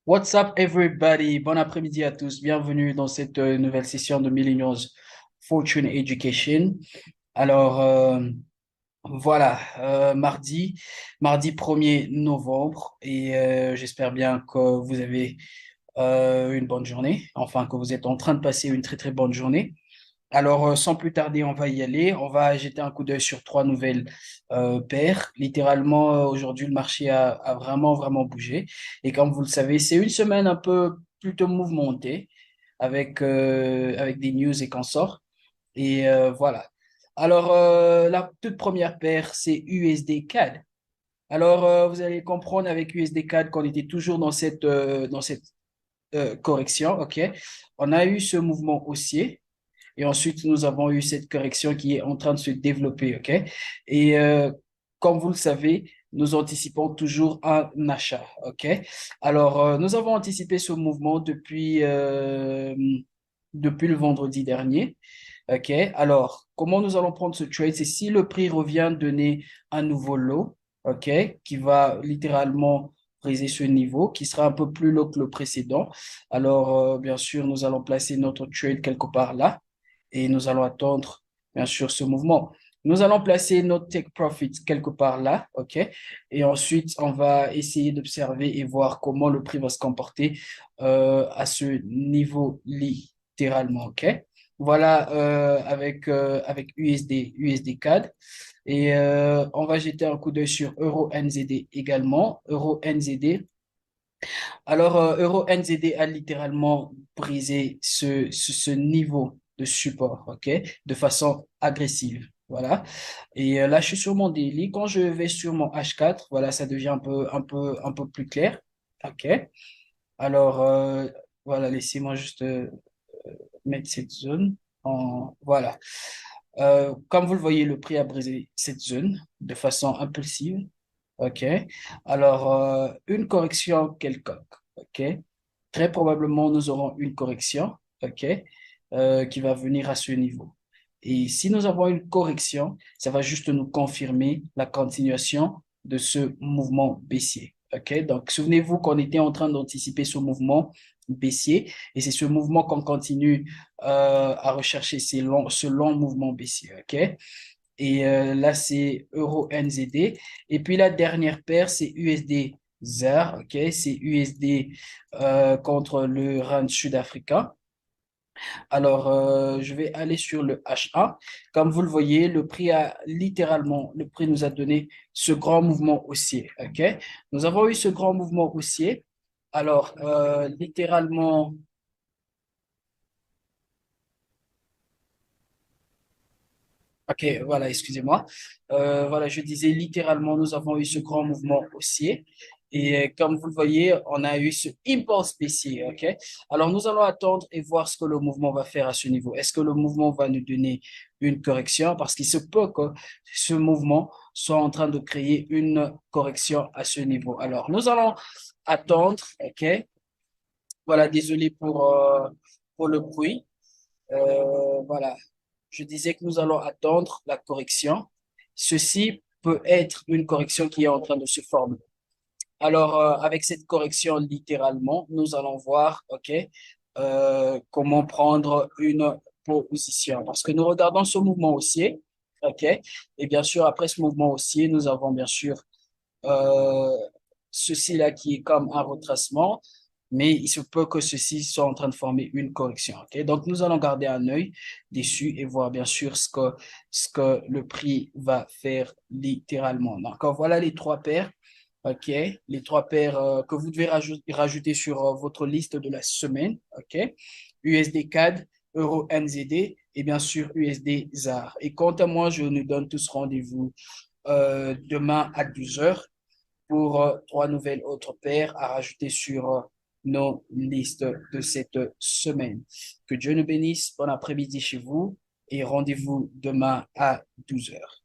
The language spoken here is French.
What's up, everybody? Bon après-midi à tous. Bienvenue dans cette nouvelle session de Millennials Fortune Education. Alors, voilà, mardi 1er novembre, et j'espère bien que vous avez une bonne journée, enfin que vous êtes en train de passer une très très bonne journée. Alors, sans plus tarder, on va y aller. On va jeter un coup d'œil sur trois nouvelles paires. Littéralement, aujourd'hui, le marché a vraiment, vraiment bougé. Et comme vous le savez, c'est une semaine un peu plutôt mouvementée avec des news et consorts. Et voilà. Alors, la toute première paire, c'est USD CAD. Alors, vous allez comprendre avec USD CAD qu'on était toujours dans cette correction. OK? On a eu ce mouvement haussier. Et ensuite, nous avons eu cette correction qui est en train de se développer, OK? Et comme vous le savez, nous anticipons toujours un achat, OK? Alors, nous avons anticipé ce mouvement depuis le vendredi dernier, OK? Alors, comment nous allons prendre ce trade? C'est si le prix revient donner un nouveau lot, OK? Qui va littéralement briser ce niveau, qui sera un peu plus low que le précédent. Alors, bien sûr, nous allons placer notre trade quelque part là et nous allons attendre, bien sûr, ce mouvement. Nous allons placer notre take profit quelque part là, OK? Et ensuite, on va essayer d'observer et voir comment le prix va se comporter à ce niveau littéralement, OK? Voilà, avec USD CAD. Et on va jeter un coup d'œil sur Euro NZD également. Euro NZD. Alors, Euro NZD a littéralement brisé ce niveau de support, OK, de façon agressive. Voilà. Et là, je suis sur mon daily. Quand je vais sur mon H4, voilà, ça devient un peu plus clair. OK. Alors, voilà, laissez-moi juste mettre cette zone voilà. Comme vous le voyez, le prix a brisé cette zone de façon impulsive. OK. Alors, une correction quelconque. OK. Très probablement, nous aurons une correction. OK. Qui va venir à ce niveau. Et si nous avons une correction, ça va juste nous confirmer la continuation de ce mouvement baissier. OK. Donc, souvenez-vous qu'on était en train d'anticiper ce mouvement baissier et c'est ce mouvement qu'on continue à rechercher, ce long mouvement baissier. OK. Et là, c'est Euro NZD. Et puis la dernière paire, c'est USD ZAR. OK? C'est USD contre le rand sud-africain. Alors, je vais aller sur le H1. Comme vous le voyez, le prix nous a donné ce grand mouvement haussier. OK? Nous avons eu ce grand mouvement haussier. Alors, littéralement, OK, voilà, excusez-moi. Voilà, je disais littéralement, nous avons eu ce grand mouvement haussier. Et comme vous le voyez, on a eu ce impulse baissier. OK? Alors, nous allons attendre et voir ce que le mouvement va faire à ce niveau. Est-ce que le mouvement va nous donner une correction? Parce qu'il se peut que ce mouvement soit en train de créer une correction à ce niveau. Alors, nous allons attendre. OK? Voilà, désolé pour le bruit. Voilà. Je disais que nous allons attendre la correction. Ceci peut être une correction qui est en train de se former. Alors, avec cette correction, littéralement, nous allons voir, OK, comment prendre une position. Parce que nous regardons ce mouvement haussier, OK, et bien sûr, après ce mouvement haussier, nous avons bien sûr euh, ceci-là qui est comme un retracement, mais il se peut que ceci soit en train de former une correction. Ok? Donc, nous allons garder un œil dessus et voir bien sûr ce que le prix va faire littéralement. Donc, voilà les trois paires. OK, les trois paires que vous devez rajouter sur votre liste de la semaine. OK, USD CAD, Euro NZD et bien sûr USD ZAR. Et quant à moi, je nous donne tous rendez-vous demain à 12 heures pour trois nouvelles autres paires à rajouter sur nos listes de cette semaine. Que Dieu nous bénisse. Bon après-midi chez vous et rendez-vous demain à 12 heures.